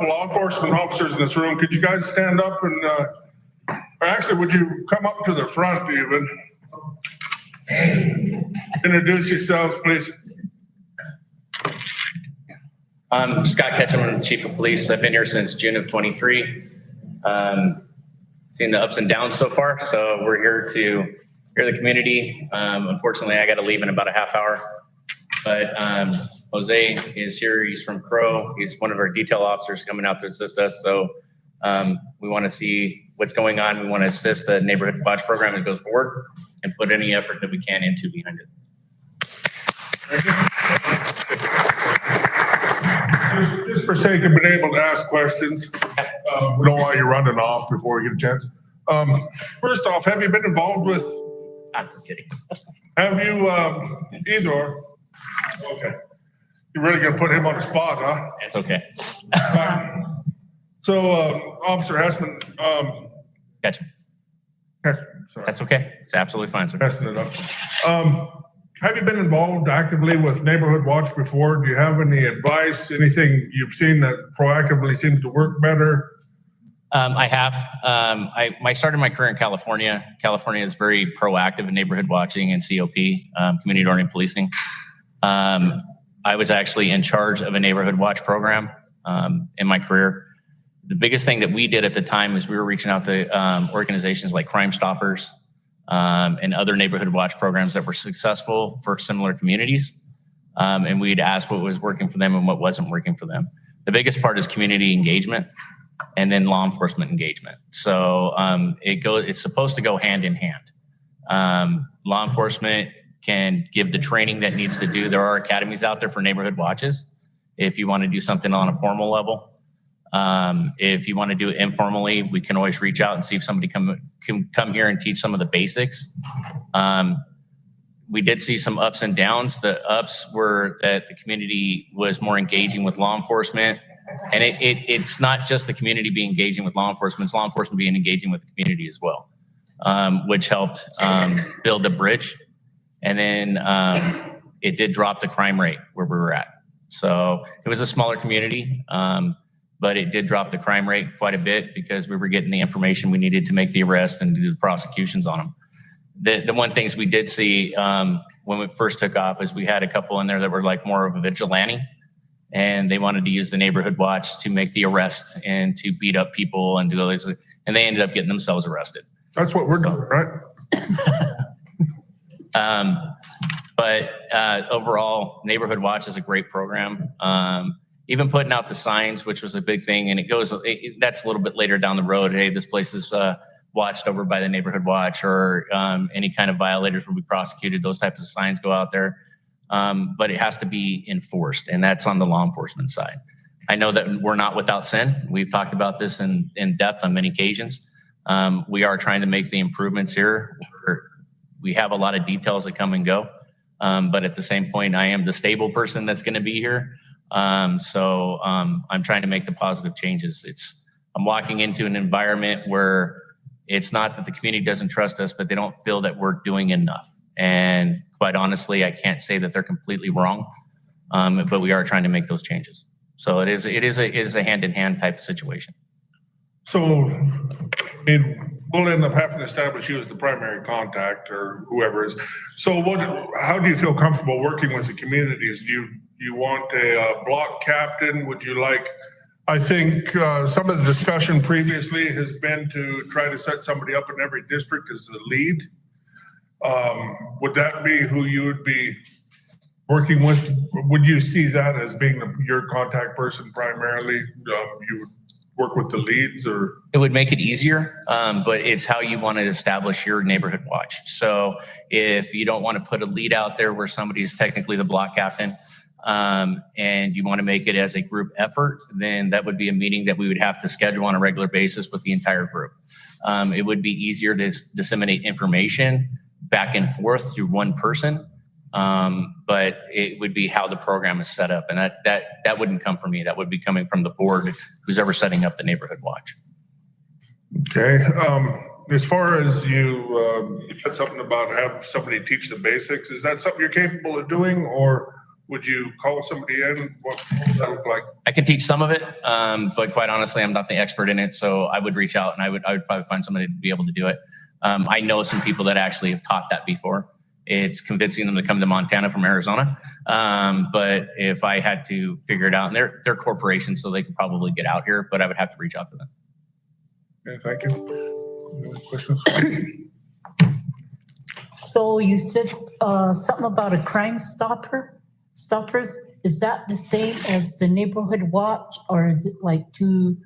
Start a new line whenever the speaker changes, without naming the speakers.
law enforcement officers in this room. Could you guys stand up and, or actually, would you come up to the front even? Introduce yourselves, please.
I'm Scott Ketcham, I'm the Chief of Police. I've been here since June of 23. Seen the ups and downs so far, so we're here to hear the community. Unfortunately, I got to leave in about a half hour, but Jose is here. He's from Crow. He's one of our detail officers coming out to assist us. So we want to see what's going on. We want to assist the neighborhood watch program that goes forward and put any effort that we can into behind it.
Just for sake of being able to ask questions, we don't want you running off before we get a chance. First off, have you been involved with?
I'm just kidding.
Have you either? Okay, you're really gonna put him on the spot, huh?
It's okay.
So, Officer Hessman,
Gotcha.
sorry,
That's okay. It's absolutely fine, sir.
messing it up. Have you been involved actively with Neighborhood Watch before? Do you have any advice, anything you've seen that proactively seems to work better?
I have. I started my career in California. California is very proactive in neighborhood watching and COP, community oriented policing. I was actually in charge of a neighborhood watch program in my career. The biggest thing that we did at the time is we were reaching out to organizations like Crime Stoppers and other neighborhood watch programs that were successful for similar communities. And we'd ask what was working for them and what wasn't working for them. The biggest part is community engagement and then law enforcement engagement. So it's supposed to go hand in hand. Law enforcement can give the training that needs to do. There are academies out there for neighborhood watches if you want to do something on a formal level. If you want to do it informally, we can always reach out and see if somebody can come here and teach some of the basics. We did see some ups and downs. The ups were that the community was more engaging with law enforcement. And it's not just the community being engaging with law enforcement, it's law enforcement being engaging with the community as well, which helped build a bridge. And then it did drop the crime rate where we were at. So it was a smaller community, but it did drop the crime rate quite a bit because we were getting the information we needed to make the arrest and do the prosecutions on them. The one things we did see when we first took off is we had a couple in there that were like more of a vigilante, and they wanted to use the neighborhood watch to make the arrest and to beat up people and do all this, and they ended up getting themselves arrested.
That's what we're doing, right?
But overall, Neighborhood Watch is a great program. Even putting out the signs, which was a big thing, and that's a little bit later down the road. Hey, this place is watched over by the Neighborhood Watch, or any kind of violators will be prosecuted. Those types of signs go out there. But it has to be enforced, and that's on the law enforcement side. I know that we're not without sin. We've talked about this in depth on many occasions. We are trying to make the improvements here. We have a lot of details that come and go, but at the same point, I am the stable person that's going to be here. So I'm trying to make the positive changes. I'm walking into an environment where it's not that the community doesn't trust us, but they don't feel that we're doing enough. And quite honestly, I can't say that they're completely wrong, but we are trying to make those changes. So it is a hand-in-hand type of situation.
So we'll end up having to establish you as the primary contact or whoever is. So how do you feel comfortable working with the communities? Do you want a block captain? Would you like, I think some of the discussion previously has been to try to set somebody up in every district as the lead. Would that be who you would be working with? Would you see that as being your contact person primarily? You would work with the leads, or?
It would make it easier, but it's how you want to establish your neighborhood watch. So if you don't want to put a lead out there where somebody's technically the block captain, and you want to make it as a group effort, then that would be a meeting that we would have to schedule on a regular basis with the entire group. It would be easier to disseminate information back and forth through one person, but it would be how the program is set up, and that wouldn't come from me. That would be coming from the board, who's ever setting up the neighborhood watch.
Okay. As far as you said something about have somebody teach the basics. Is that something you're capable of doing, or Would you call somebody in? What does that look like?
I can teach some of it, but quite honestly, I'm not the expert in it. So I would reach out and I would probably find somebody to be able to do it. I know some people that actually have taught that before. It's convincing them to come to Montana from Arizona. But if I had to figure it out, and they're corporations, so they could probably get out here, but I would have to reach out to them.
Okay, thank you. Any questions?
So you said something about a crime stoppers. Is that the same as the neighborhood watch, or is it like two